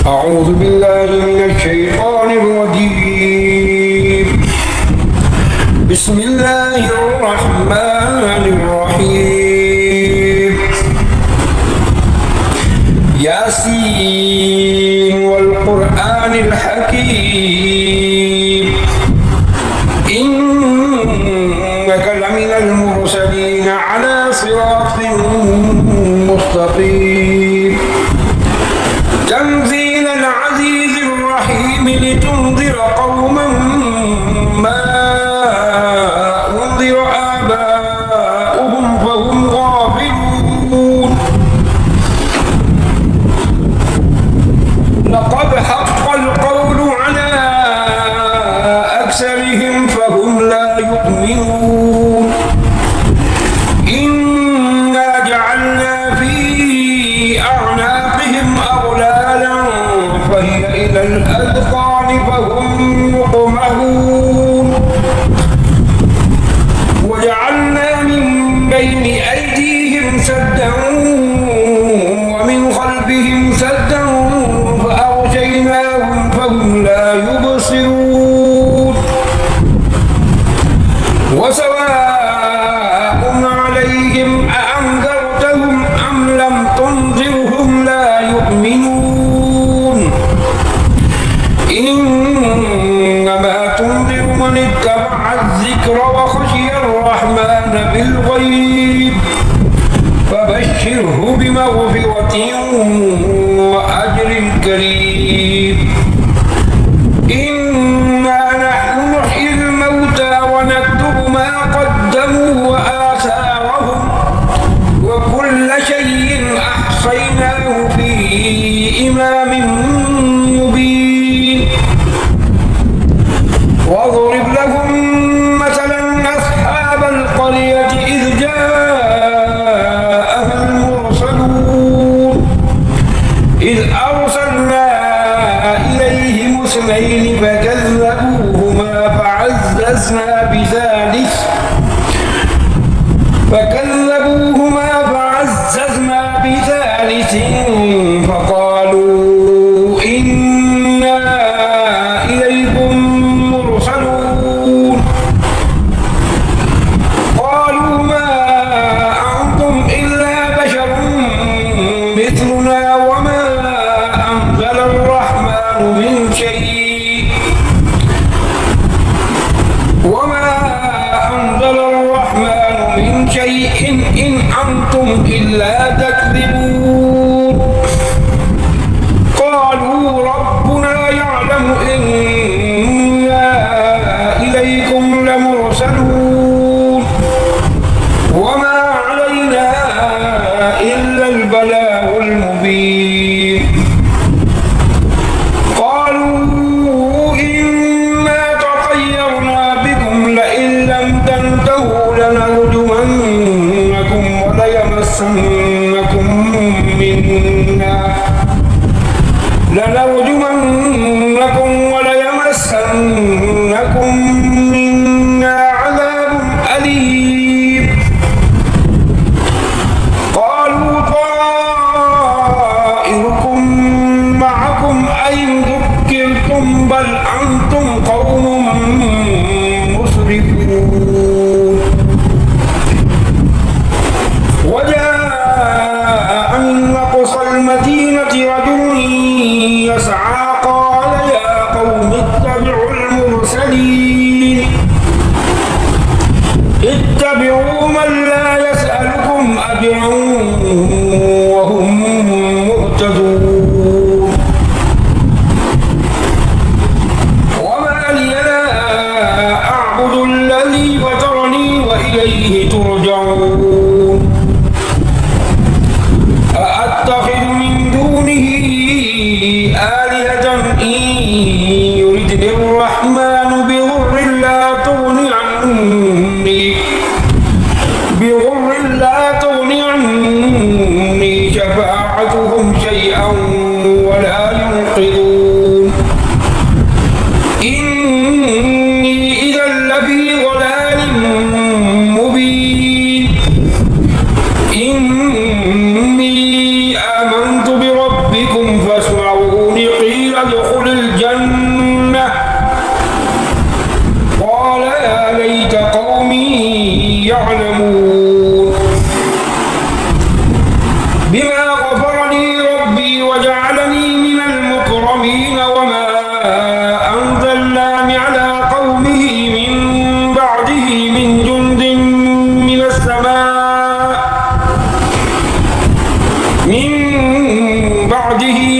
أعوذ بالله من الشيطان الرجيم. بسم الله الرحمن الرحيم. ياسين والقرآن الحكيم إنك لمن المرسلين على صراط مستقيم. تنزيل العزيز الرحيم لتنذر قوما ما أنذر آباؤهم فهم غافلون. لقد حق القول على أكثرهم فهم لا يؤمنون. إنا جعلنا في أعناقهم أغلالا فهي إلى الأذقان فهم مقمحون. وجعلنا من بين أيديهم سدا ومن خلفهم سدا فأغشيناهم فهم لا يبصرون. وسواء عليهم أأنذرتهم أم لم تنذرهم لا يؤمنون. إنما تنذر من اتبع الذكر وخشي الرحمن بالغيب فبشره بمغفرة وأجر كريم. إنا نحن نحيي الموتى ونكتب ما قدموا وآثارهم وكل شيء أحصيناه في إمام مبين. واضرب لهم مثلا أصحاب القرية إذ جاءها المرسلون إذ أرسلنا إليهم اثنين فكذبوهما فعززنا بثالث فقالوا إنا إليكم مرسلون. قالوا ما أنتم إلا بشر مثلنا وما أنزل الرحمن من شيء إن أنتم إلا تكذبون. قالوا ربنا يعلم إنا إليكم لمرسلون وما علينا إلا البلاغ المبين. قالوا إنا تطيرنا بكم لئن لم تنتهوا لنرجمنكم وليمسنكم منا عذاب أليم. قالوا طائركم معكم أئن ذكرتم بل أنتم قوم مسرفون. وجاء من أقصى المدينة رجل يسعى قال يا قوم اتبعوا المرسلين اتبعوا من لا يسألكم أجرا وهم مهتدون. وما لي لا أعبد الذي فطرني وإليه ترجعون. أأتخذ من دونه آلهة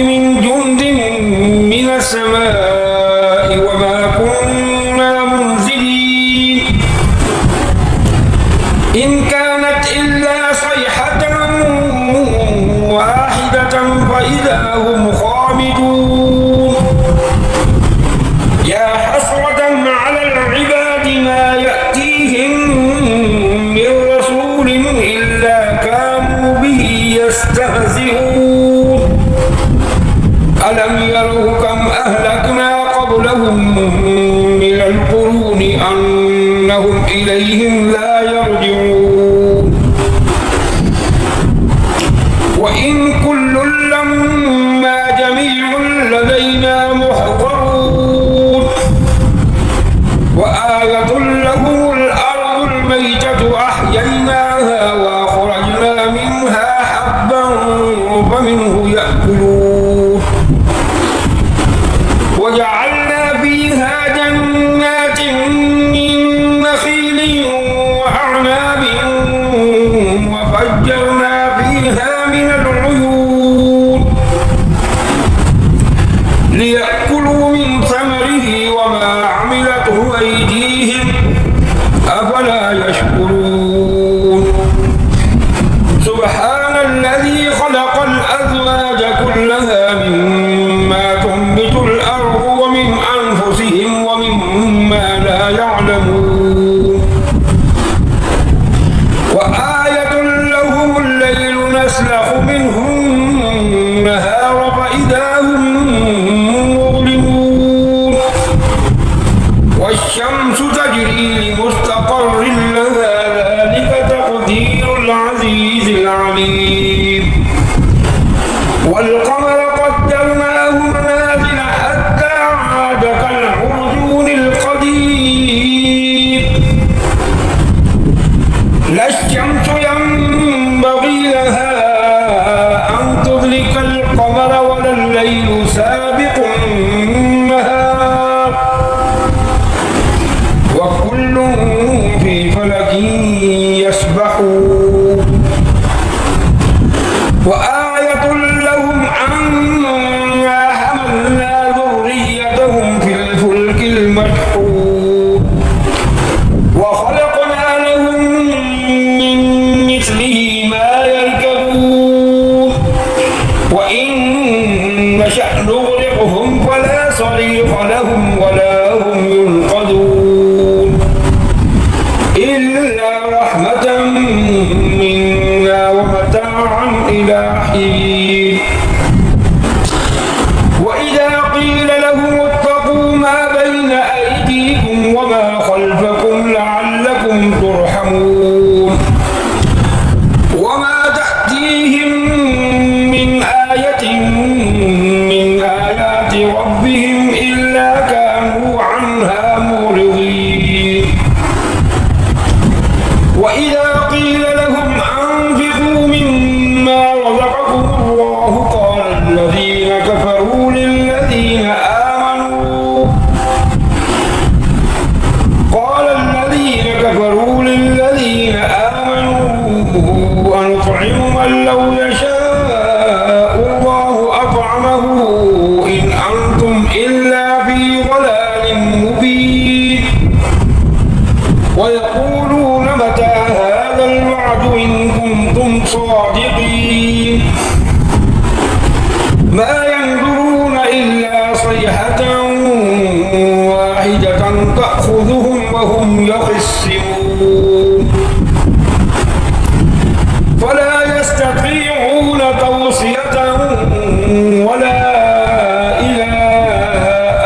من جند من السماء وما كنا منزلين إن كانت إلا صيحة واحدة فإذا هم خامدون يا حسرة على العباد ما يأتيهم من رسول إلا كانوا به يستهزئون ألم يروا كم أهلكنا قبلهم من القرون أنهم إليهم لا يرجعون وإن كل لما جميع لدينا محضرون وآية لهم الأرض الميتة أحييناها وأخرجنا منها حبا فمنه يأكلون وجعلنا فيها جنات من نخيل وأعناب وفجرنا فيها من العيون ليأكلوا من ثمره وما عملته أيديهم أفلا يشكرون سبحان الذي خلق الأزواج كلها مما تنبت الأرض ومن أنفسهم ومما لا يعلمون وآية لهم الليل نسلخ منه النهار فإذا هم مظلمون والشمس تجري لمستقر لها ذلك تقدير العزيز العليم والقمر قدرناه منازل حتى عاد كالعرجون القديم لا الشمس ينبغي لها أن تدرك القمر ولا الليل سابق النهار وكل في فلك يسبحون وآية لهم أنا حملنا ذريتهم في الفلك المشحون وخلقنا لهم من مثله ما يركبون وإن نشأ نغرقهم فلا صريخ لهم ولا هم ينقذون إلا رحمة منا ومتاعا إلى حين وإذا قيل لهم اتقوا ما بين أيديكم وما خلفكم لعلكم ترحمون وما تأتيهم من آية من آيات ربهم إلا كانوا عنها معرضين وإذا قيل لهم أنفقوا مما رزقكم الله قال الذين كفروا للذين آمنوا أنطعم من لو يشاء الله أطعمه إن أنتم إلا في ضلال مبين ويقولون متى هذا الوعد إن كنتم صادقين ما ينظرون إلا صيحة واحدة تأخذهم وهم يخصمون فلا يستطيعون توصية ولا إلى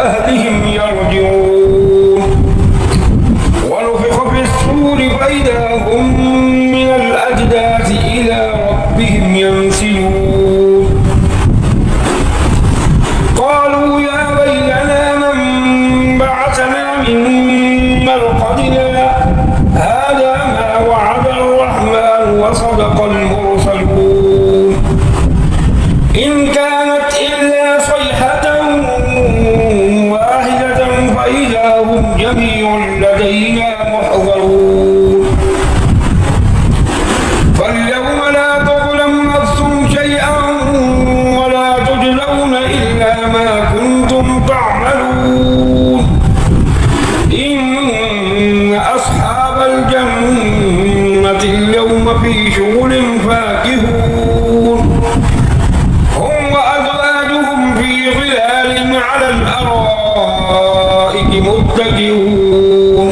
أهلهم يرجعون ونفخ في الصور فإذا هم من الأجداث إلى ربهم ينسلون قالوا يا ويلنا من بعثنا من مرقدنا تجزون إلا ما كنتم تعملون إن أصحاب الجنة اليوم في شغل فاكهون هم وأزواجهم في ظلال على الأرائك متكئون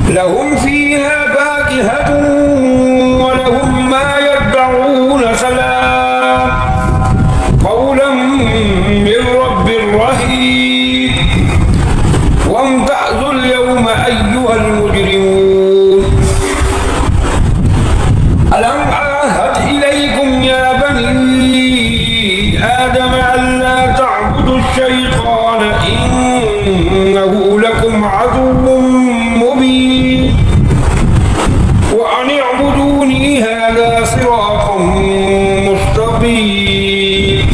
لهم فيها فاكهة ولهم ما يدعون سلام قولا من رب رحيم وامتازوا اليوم أيها المجرمون ألم أعهد إليكم يا بني آدم ألا تعبدوا الشيطان إنه لكم عدو مبين وأن اعبدوني هذا صراط مستقيم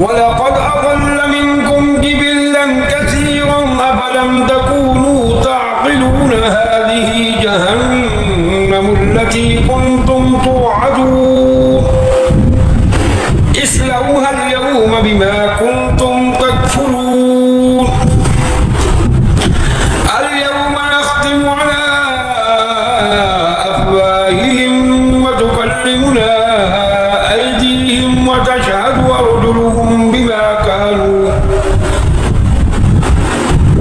ولقد أضل منكم جبلا كثيرا أفلم تكونوا تعقلون هذه جهنم التي كنتم توعدون اصلوها اليوم بما كنتم تكفرون اليوم نختم على أفواههم وتكلمنا أيديهم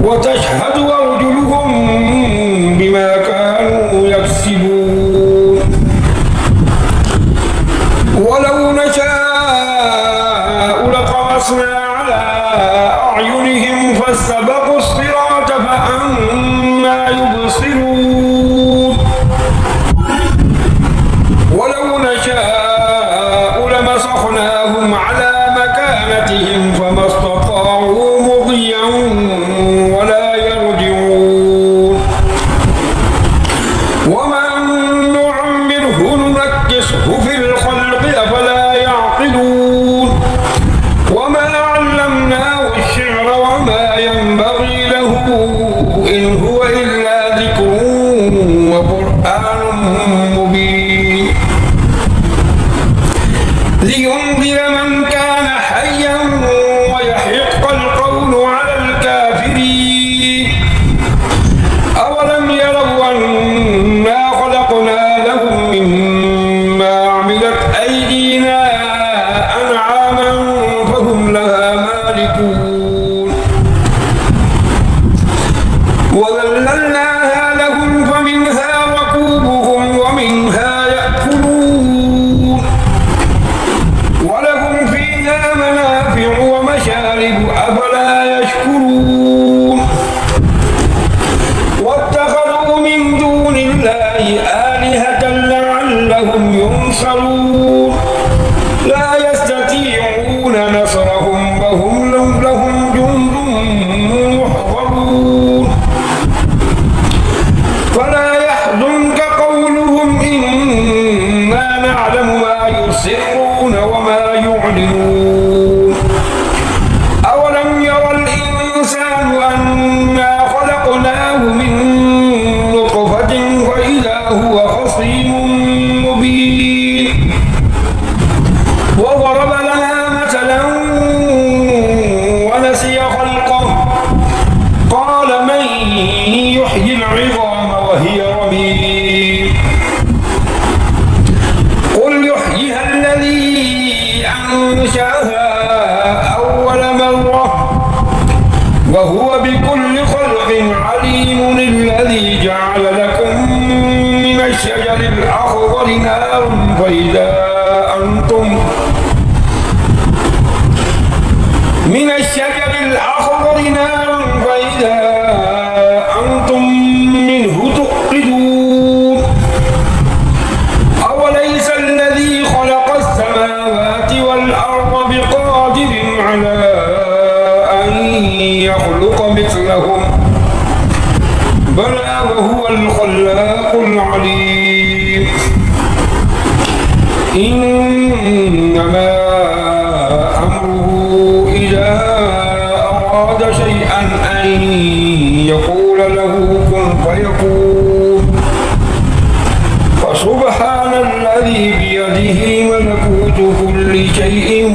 وتشهد أرجلهم بما كانوا يكسبون ولو نشاء لطمسنا على أعينهم فاستبقوا الصراط فأنى يبصرون ولو نشاء لمسخناهم على مكانتهم فما استطاعوا مضيا ولا يرجعون ومن نعمره ننكسه في الخلق أفلا يعقلون وما علمناه الشعر وما ينبغي له إن هو إلا ذكر وقرآن مبين لينذر من كان حيا ويحق القول على الكافرين أولم يروا أنا خلقنا لهم مما عملت أيدينا أنعاما فهم لها مالكون وذللناها لهم فمنها ركوبهم ومنها يأكلون ولهم فيها منافع ومشارب أفلا يشكرون واتخذوا من دون الله آلهة لعلهم ينصرون لا يستطيعون نصرهم وهم لهم جند محضرون فلا يحزنك قولهم إنا نعلم ما يسرون وما يعلنون أولم يرى الإنسان أنا خلقناه من نطفة فإذا هو خصيم مبين وضرب لنا مثلا ونسي خلقه قال من يحيي العظام وهي رميم قل يحييها الذي أنشأها أول مرة وهو بكل خلق عليم الذي جعل لكم من الشجر الأخضر نارا فإذا أنتم منه توقدون أوليس الذي خلق السماوات والأرض بقادر على أن يخلق مثلهم بلى وهو الخلاق العليم إنما أمره إذا أراد شيئا أن يقول له كن فيكون فسبحان الذي بيده ملكوت شيء